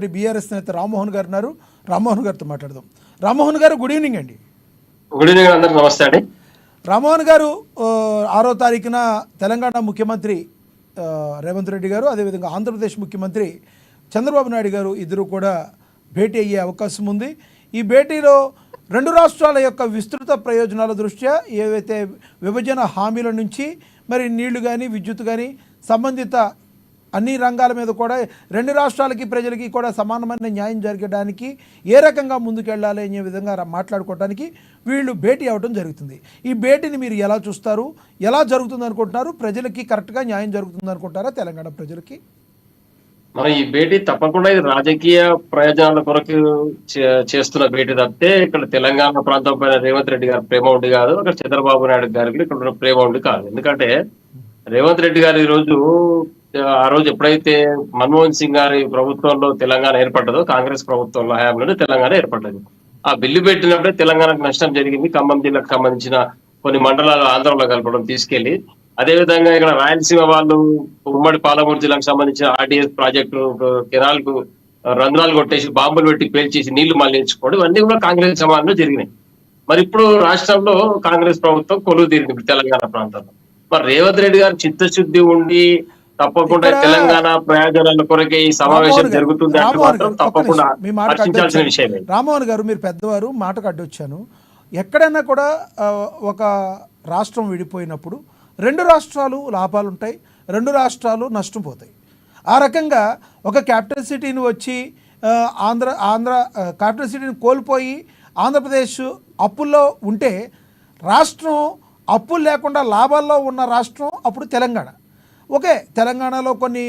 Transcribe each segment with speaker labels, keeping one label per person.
Speaker 1: BRS నేత రామ్మోహన్ గారు ఉన్నారు. రామ్మోహన్ గారితో మాట్లాడదాం. రామ్మోహన్ గారు, గుడ్ ఈవినింగ్ అండి.
Speaker 2: గుడ్ ఈవినింగ్ అందరూ, నమస్తే అండి.
Speaker 1: రామ్మోహన్ గారు, 6వ తారీఖున తెలంగాణ ముఖ్యమంత్రి రేవంత్ రెడ్డి గారు, అదేవిధంగా ఆంధ్రప్రదేశ్ ముఖ్యమంత్రి చంద్రబాబు నాయుడు గారు ఇద్దరు కూడా భేటీ అయ్యే అవకాశం ఉంది. ఈ భేటీలో రెండు రాష్ట్రాల యొక్క విస్తృత ప్రయోజనాల దృష్ట్యా ఏవైతే విభజన హామీల నుంచి మరి నీళ్లు కానీ విద్యుత్ కానీ సంబంధిత అన్ని రంగాల మీద కూడా రెండు రాష్ట్రాలకి ప్రజలకి కూడా సమానమైన న్యాయం జరగడానికి ఏ రకంగా ముందుకెళ్ళాలి అనే విధంగా మాట్లాడుకోవడానికి వీళ్ళు భేటీ అవ్వడం జరుగుతుంది. ఈ భేటీని మీరు ఎలా చూస్తారు? ఎలా జరుగుతుంది అనుకుంటున్నారు? ప్రజలకి కరెక్ట్గా న్యాయం జరుగుతుంది అనుకుంటారా తెలంగాణ ప్రజలకి?
Speaker 2: మనం ఈ భేటీ తప్పకుండా ఇది రాజకీయ ప్రయోజనాల కొరకు చేస్తున్న భేటీ తప్పితే ఇక్కడ తెలంగాణ ప్రాంతం పైన రేవంత్ రెడ్డి గారి ప్రేమ ఉండి కాదు, అక్కడ చంద్రబాబు నాయుడు గారికి ఇక్కడ ప్రేమ ఉండి కాదు. ఎందుకంటే రేవంత్ రెడ్డి గారు ఆ రోజు ఎప్పుడైతే మన్మోహన్ సింగ్ గారి ప్రభుత్వంలో తెలంగాణ ఏర్పడ్డదో, కాంగ్రెస్ ప్రభుత్వంలో హయాంలోనే తెలంగాణ ఏర్పడ్డది. ఆ బిల్లు పెట్టినప్పుడే తెలంగాణకు నష్టం జరిగింది. ఖమ్మం జిల్లాకు సంబంధించిన కొన్ని మండలాలు ఆంధ్రలో కలపడం తీసుకెళ్లి, అదేవిధంగా ఇక్కడ రాయలసీమ వాళ్ళు ఉమ్మడి పాలమూరు జిల్లాకు సంబంధించిన ఆర్డీఎస్ ప్రాజెక్టు కెనాల్ కు రంధ్రాలు కొట్టేసి బాంబులు పెట్టి పేల్చేసి నీళ్లు మళ్లించుకోవడం, ఇవన్నీ కూడా కాంగ్రెస్ సమాజంలో జరిగినాయి. మరి ఇప్పుడు రాష్ట్రంలో కాంగ్రెస్ ప్రభుత్వం కొలువు తీరింది తెలంగాణ ప్రాంతంలో. మరి రేవంత్ రెడ్డి గారు చిత్తశుద్ధి ఉండి తప్పకుండా తెలంగాణ ప్రయోజనాల కొరకే ఈ సమావేశం జరుగుతుంది అంటే మాత్రం తప్పకుండా హర్షించాల్సిన విషయమే.
Speaker 1: రామ్మోహన్ గారు, మీరు పెద్దవారు, మాటకు అడ్డొచ్చాను. ఎక్కడైనా కూడా ఒక రాష్ట్రం విడిపోయినప్పుడు రెండు రాష్ట్రాలు లాభాలు ఉంటాయి, రెండు రాష్ట్రాలు నష్టం పోతాయి. ఆ రకంగా ఒక క్యాపిటల్ సిటీని వచ్చి ఆంధ్ర క్యాపిటల్ సిటీని కోల్పోయి ఆంధ్రప్రదేశ్ అప్పుల్లో ఉంటే, రాష్ట్రం అప్పులు లేకుండా లాభాల్లో ఉన్న రాష్ట్రం అప్పుడు తెలంగాణ. ఓకే, తెలంగాణలో కొన్ని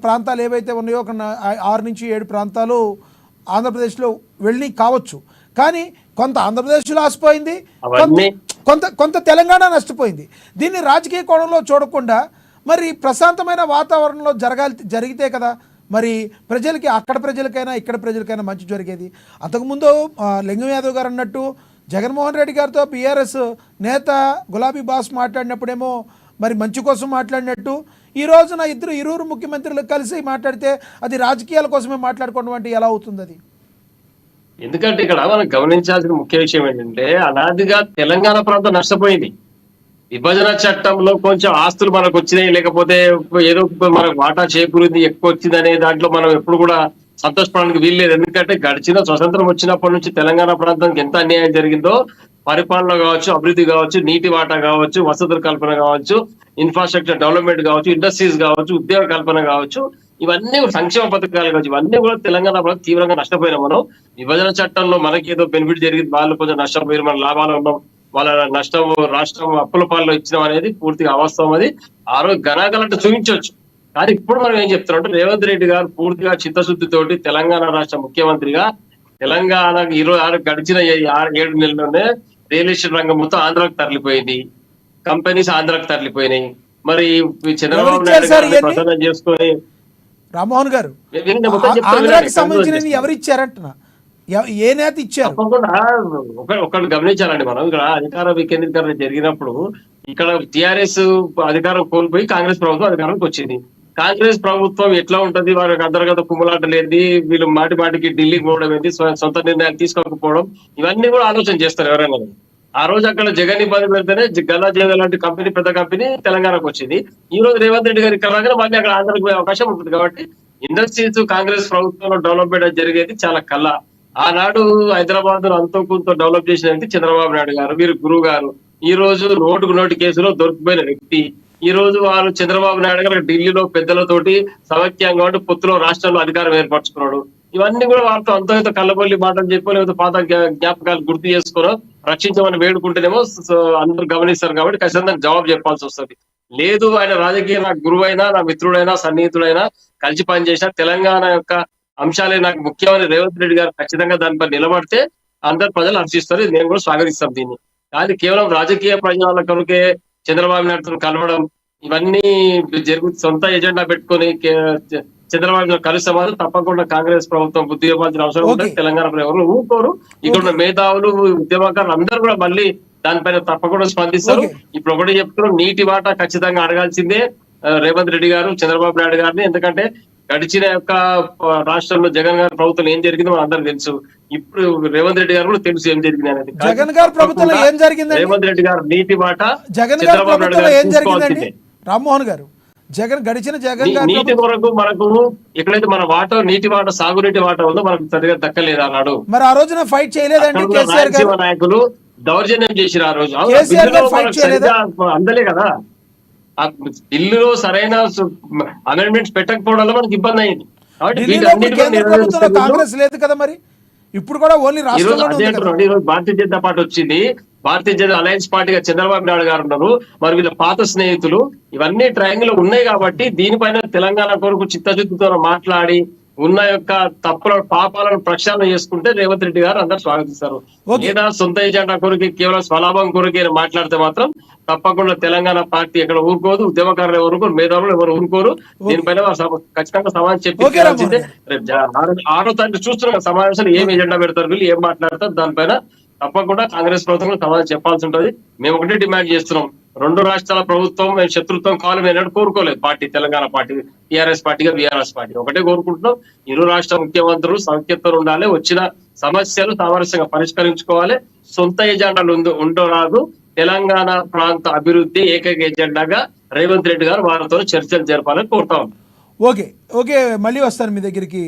Speaker 1: ప్రాంతాలు ఏవైతే ఉన్నాయో, ఒక 6 నుంచి 7 ప్రాంతాలు ఆంధ్రప్రదేశ్లో వెళ్ళి కావచ్చు. కానీ కొంత ఆంధ్రప్రదేశ్లో నష్టపోయింది, కొంత తెలంగాణ నష్టపోయింది. దీన్ని రాజకీయ కోణంలో చూడకుండా మరి ప్రశాంతమైన వాతావరణంలో జరిగితే కదా మరి ప్రజలకి, అక్కడ ప్రజలకైనా ఇక్కడ ప్రజలకైనా మంచి జరిగేది. అంతకుముందు లింగం యాదవ్ గారు అన్నట్టు జగన్మోహన్ రెడ్డి గారితో బీఆర్ఎస్ నేత గులాబీ బాస్ మాట్లాడినప్పుడేమో మరి మంచి కోసం మాట్లాడినట్టు, ఈ రోజున ఇరువురు ముఖ్యమంత్రులు కలిసి మాట్లాడితే అది రాజకీయాల కోసమే మాట్లాడుకోవడం అంటే ఎలా అవుతుంది అది?
Speaker 2: ఎందుకంటే ఇక్కడ మనం గమనించాల్సిన ముఖ్య విషయం ఏంటంటే, అనాదిగా తెలంగాణ ప్రాంతం నష్టపోయింది. విభజన చట్టంలో కొంచెం ఆస్తులు మనకు వచ్చినాయి, లేకపోతే ఏదో మనకు వాటా చేకూరింది, ఎక్కువ వచ్చింది అనే దాంట్లో మనం ఎప్పుడు కూడా సంతోషపడడానికి వీల్లేదు. ఎందుకంటే గడిచిన స్వతంత్రం వచ్చినప్పటి నుంచి తెలంగాణ ప్రాంతానికి ఎంత అన్యాయం జరిగిందో, పరిపాలన కావచ్చు, అభివృద్ధి కావచ్చు, నీటి వాటా కావచ్చు, వసతుల కల్పన కావచ్చు, ఇన్ఫ్రాస్ట్రక్చర్ డెవలప్మెంట్ కావచ్చు, ఇండస్ట్రీస్ కావచ్చు, ఉద్యోగ కల్పన కావచ్చు, ఇవన్నీ సంక్షేమ పథకాలు కావచ్చు, ఇవన్నీ కూడా తెలంగాణ ప్రాంతం తీవ్రంగా నష్టపోయినాం. మనం విభజన చట్టంలో మనకి ఏదో బెనిఫిట్ జరిగింది, వాళ్ళు కొంచెం నష్టపోయారు, మన లాభాలు ఉన్నాం, వాళ్ళ నష్టం రాష్ట్రం అప్పుల పాలన ఇచ్చడం అనేది పూర్తిగా అవాస్తవం. అది ఆ రోజు గనాగలంటే చూపించవచ్చు. కానీ ఇప్పుడు మనం ఏం చెప్తున్నాం, రేవంత్ రెడ్డి గారు పూర్తిగా చిత్తశుద్ధితోటి తెలంగాణ రాష్ట్ర ముఖ్యమంత్రిగా తెలంగాణకు 26 గడిచిన 7 నెలల్లోనే రియల్ ఎస్టేట్ రంగం మొత్తం ఆంధ్రాకు తరలిపోయింది, కంపెనీస్ ఆంధ్రాకు తరలిపోయినాయి. మరి చంద్రబాబు నాయుడు గారిని ప్రసన్నం చేసుకొని,
Speaker 1: రామ్మోహన్ గారు, ఆంధ్రాకి సంబంధించిన ఎవరు ఇచ్చారంటున్నా, ఏ నేత ఇచ్చారు?
Speaker 2: తప్పకుండా ఒకటి గమనించాలండి. మనం ఇక్కడ అధికార వికేంద్రీకరణ జరిగినప్పుడు ఇక్కడ టిఆర్ఎస్ అధికారం కోల్పోయి కాంగ్రెస్ ప్రభుత్వం అధికారంలోకి వచ్చింది. కాంగ్రెస్ ప్రభుత్వం ఎట్లా ఉంటది, వారికి అంతర్గత కుమ్ములాటలేంది, వీళ్ళు మాటికి ఢిల్లీకి పోవడం ఏంటి, సొంత నిర్ణయాలు తీసుకోకపోవడం, ఇవన్నీ కూడా ఆలోచన చేస్తారు ఎవరైనా. ఆ రోజు అక్కడ జగన్ ఇబ్బంది పెడితేనే గల్లా జగన్ లాంటి కంపెనీ, పెద్ద కంపెనీ తెలంగాణకు వచ్చింది. ఈ రోజు రేవంత్ రెడ్డి గారి ఇక్కడ మళ్ళీ అక్కడ ఆంధ్రాకి పోయే అవకాశం ఉంటుంది. కాబట్టి ఇండస్ట్రీస్ కాంగ్రెస్ ప్రభుత్వంలో డెవలప్మెంట్ జరిగేది చాలా కల్లా. ఆనాడు హైదరాబాద్ అంతో కొంత డెవలప్ చేసిన చంద్రబాబు నాయుడు గారు, వీరు గురువు గారు. ఈ రోజు నోటు కేసులో దొరికిపోయిన వ్యక్తి. ఈ రోజు వారు చంద్రబాబు నాయుడు గారు ఢిల్లీలో పెద్దలతోటి సమైక్యంగా ఉండి పొత్తులో రాష్ట్రంలో అధికారం ఏర్పరచుకున్నాడు. ఇవన్నీ కూడా వారితో అంత కళ్ళబొల్లి మాటలు చెప్పో, లేకపోతే పాత జ్ఞాపకాలు గుర్తు చేసుకోవడం, రక్షించమని వేడుకుంటేనేమో అందరూ గమనిస్తారు. కాబట్టి ఖచ్చితంగా జవాబు చెప్పాల్సి వస్తుంది. లేదు, ఆయన రాజకీయ నా గురువైనా, నా మిత్రుడైనా, సన్నిహితుడైనా, కలిసి పనిచేసిన తెలంగాణ యొక్క అంశాలే నాకు ముఖ్యమైన రేవంత్ రెడ్డి గారు ఖచ్చితంగా దానిపై నిలబడితే అందరు ప్రజలు హర్షిస్తారు. నేను కూడా స్వాగతిస్తాం దీన్ని. కానీ కేవలం రాజకీయ ప్రయోజనాల కొరకే చంద్రబాబు నాయుడుతో కలవడం, ఇవన్నీ సొంత ఎజెండా పెట్టుకొని చంద్రబాబు నాయుడు కలిసే మాత్రం తప్పకుండా కాంగ్రెస్ ప్రభుత్వం బుద్ధి ఇవ్వాల్సిన అవసరం ఉంటుంది. తెలంగాణ ఎవరు ఊరుకోరు. ఇక్కడ మేధావులు, ఉద్యమకారులు అందరూ కూడా మళ్ళీ దానిపైన తప్పకుండా స్పందిస్తారు. ఇప్పుడు ఒకటి చెప్తున్నారు, నీటి వాటా ఖచ్చితంగా అడగాల్సిందే రేవంత్ రెడ్డి గారు, చంద్రబాబు నాయుడు గారిని. ఎందుకంటే గడిచిన యొక్క రాష్ట్రంలో జగన్ గారి ప్రభుత్వం ఏం జరిగిందో మన అందరికి తెలుసు. ఇప్పుడు రేవంత్ రెడ్డి గారు కూడా తెలుసు ఏం జరిగింది అనేది.
Speaker 1: జగన్ గారి ప్రభుత్వంలో ఏం జరిగిందండి?
Speaker 2: రేవంత్ రెడ్డి గారు నీటి మాట
Speaker 1: జగన్ గారి ప్రభుత్వంలో ఏం జరిగిందండి? రామ్మోహన్ గారు, గడిచిన జగన్ గారి
Speaker 2: నీటి కొరకు మనకు ఎక్కడైతే మన వాటర్ నీటి వాటర్ సాగునీటి వాటర్ ఉందో మనకు సరిగా దక్కలేదు అన్నాడు.
Speaker 1: మరి ఆ రోజున ఫైట్ చేయలేదండి కేసీఆర్ గారు?
Speaker 2: నాయకులు దౌర్జన్యం చేసిరు ఆ రోజు.
Speaker 1: కేసీఆర్ గారు ఫైట్ చేయలేదా?
Speaker 2: అందలే కదా, ఆ బిల్లులో సరైన అమెండ్మెంట్స్ పెట్టకపోవడం వల్ల మనకి ఇబ్బంది అయింది.
Speaker 1: కేంద్ర ప్రభుత్వంలో కాంగ్రెస్ లేదు కదా, మరి ఇప్పుడు కూడా ఓన్లీ రాష్ట్రంలో.
Speaker 2: ఈరోజు భారతీయ జనతా పార్టీ వచ్చింది, భారతీయ జనతా అలయన్స్ పార్టీగా చంద్రబాబు నాయుడు గారు ఉన్నారు, మరి వీళ్ళ పాత స్నేహితులు ఇవన్నీ ట్రయాంగిల్ ఉన్నాయి కాబట్టి దీనిపైన తెలంగాణ కొరకు చిత్తశుద్ధితో మాట్లాడి ఉన్న యొక్క తప్పుల పాపాలను ప్రక్షాళన చేసుకుంటే రేవంత్ రెడ్డి గారు అందరు స్వాగతిస్తారు. లేదా సొంత ఎజెండా కొరకు కేవలం స్వలాభం కొరకే మాట్లాడితే మాత్రం తప్పకుండా తెలంగాణ పార్టీ ఎక్కడ ఊరుకోదు, ఉద్యమకారులు ఎవరు మేధావులు ఎవరు ఊరుకోరు. దీనిపైన ఖచ్చితంగా సమాధానం చెప్పి 6వ తారీఖు చూస్తున్న సమావేశాలు ఏం ఎజెండా పెడతారు, వీళ్ళు ఏం మాట్లాడతారు, దానిపైన తప్పకుండా కాంగ్రెస్ ప్రభుత్వం సమాధానం చెప్పాల్సి ఉంటది. మేము ఒకటే డిమాండ్ చేస్తున్నాం, 2 రాష్ట్రాల ప్రభుత్వం మేము శత్రుత్వం కావాలి మేము కోరుకోలేదు. పార్టీ తెలంగాణ పార్టీ టీఆర్ఎస్ పార్టీగా బీఆర్ఎస్ పార్టీ ఒకటే కోరుకుంటున్నాం, ఇరు రాష్ట్ర ముఖ్యమంత్రులు సౌఖ్యతతో ఉండాలి, వచ్చిన సమస్యలు సామరస్యంగా పరిష్కరించుకోవాలి, సొంత ఎజెండాలు ఉండరాదు, తెలంగాణ ప్రాంత అభివృద్ధి ఏకైక ఎజెండాగా రేవంత్ రెడ్డి గారు వారితో చర్చలు జరపాలని కోరుతా ఉన్నాం.
Speaker 1: ఓకే, మళ్ళీ వస్తాను మీ దగ్గరికి.